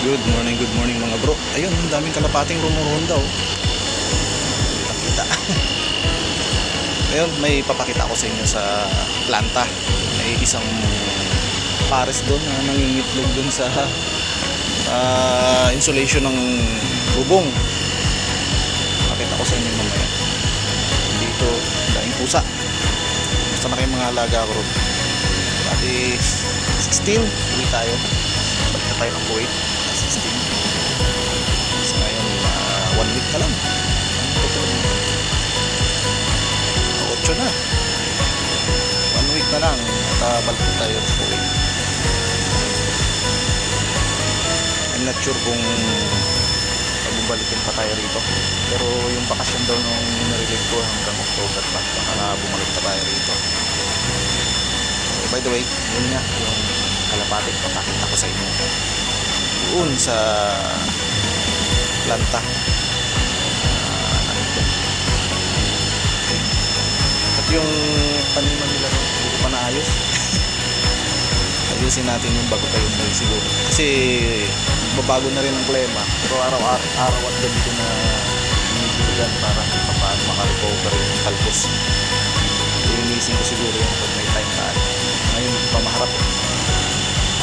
Good morning mga bro. Ayun, ang daming kalapating rumuronda oh. Kita. Ayun, may papakita ko sa inyo sa planta. May isang pares doon na nangingitlog doon sa insulation ng bubong. Pakita ko sa inyo mamaya. Dito, daing pusa. Basta na kayong mga alaga ko ron. Pati 16, uwi tayo. Balik na tayo ng Kuwait. 16. So ngayon, 1 week ka lang. 8 na. 1 week na lang. At balik na tayo sa Kuwait. I'm not sure kung bumalikin pa tayo rito. Pero yung bakasyon daw nung narinig ko hanggang October pa. Baka na bumalik pa tayo rito. So, by the way, yun nga yung kalapate. Papakita ko sa inyo. Doon sa planta. At yung taniman nila hindi pa naayos. Ayusin natin yung bago tayo na siguro. Kasi babago na rin ang klima. Pero araw at gabi ko na binibigyan para paano makarecover yung talbos. Linisin ko siguro yung pag may time tayo. Ngayon hindi pa maharap eh.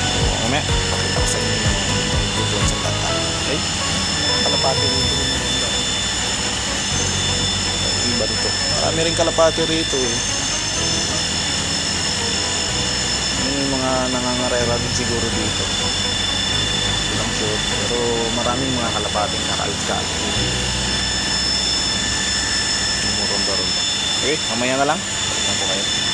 So mamaya, pakita ko sa inyo yung doon sa planta. Okay? Kalapati rito. Iba rito. Marami rin kalapati rito eh. Yung mga nangangarera din siguro dito. Ilang sure. Pero maraming mga kalapating kakaalit-kaalit. Umuronda-ronda. Okay, mamaya na lang. Pagkakita po kayo.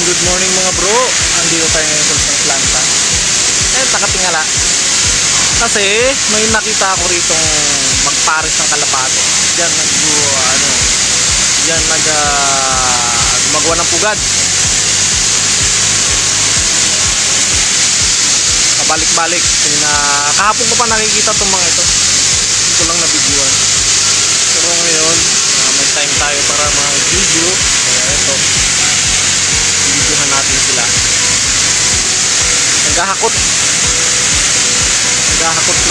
Good morning mga bro. Andito tayo ngayon sa planta. Nakatingala. Kasi may nakita ako ritong magpares ng kalapate. Diyan gumagawa ng pugad. Pabalik-balik. Kahapon ko pa nakikita itong mga ito. Hindi ko lang na-videoan. Pero ngayon, may time tayo para mga video. Kaya ito. Videohan natin sila. Naghahakot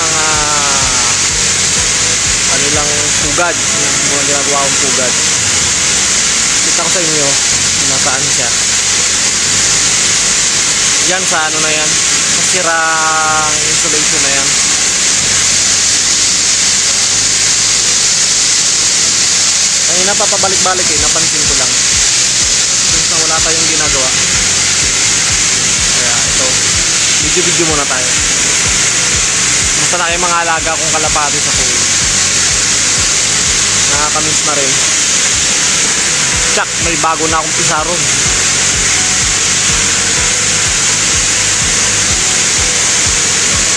ng kanilang pugad, mga ginagawa kong pugad. Kita ko sa inyo nasaan siya. Yan sa ano na yan, masirang insulation na yan. Kanina pa pabalik-balik eh, napansin ko lang since na wala tayong ginagawa. Kaya ito, video muna tayo. Basta na kayo mga alaga kong kalapati sa Kuwait. Nakakamiss na rin. Tsak, may bago na akong pisaron.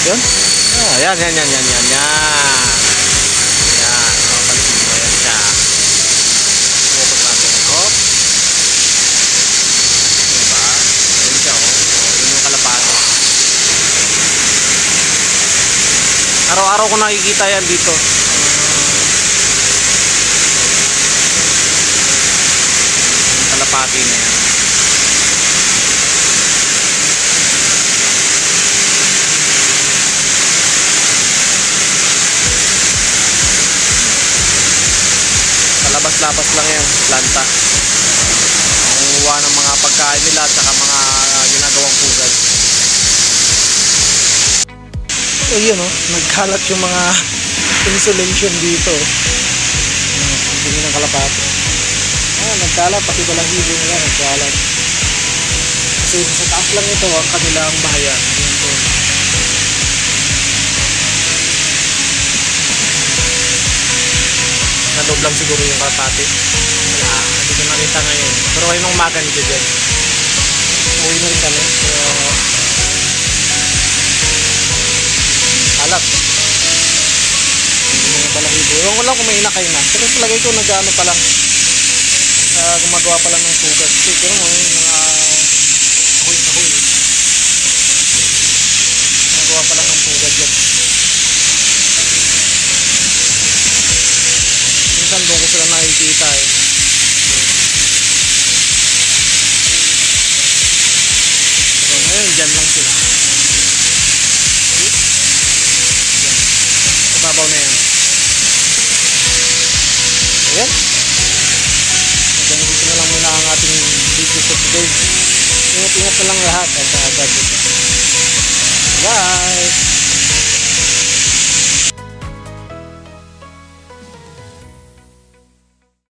Yan? Yan. Mapansin mo yan siya. Putok natin. Hop. Diba? Yan siya oh. Yun yung kalapati. Araw-araw ko nakikita yan dito. Yung kalapati na yan. Labas lang yan, planta. Nangunguha ng mga pagkain nila at saka mga ginagawang pugad. So yun o, nagkalat yung mga insulation dito. Hindi ng kalapati. Nagkalat, pati balahibo nila, nagkalat. Kasi sa taas lang ito ang kanilang bahayan. Naloob lang siguro yung kalapati. Wala, hindi ko nakita ngayon. Pero kayo nung umaga nito dyan. Uwi na rin kami. Pero alat. Hindi mga balahibo. Ewan ko lang kung may inakay na. Pero palagay ko nag-ano pa lang. Gumagawa pa lang ng sugat. Pero mo yung mga kahoy. Gumagawa pa lang ng sugat dyan. Minsan doon ko sila nakikita eh. Dyan lang sila. Yan. Kababaw na yan. Ayan. Hanggang dito na lang muna ang ating video for today. Ingat-ingat na lang lahat at agad dito. Bye!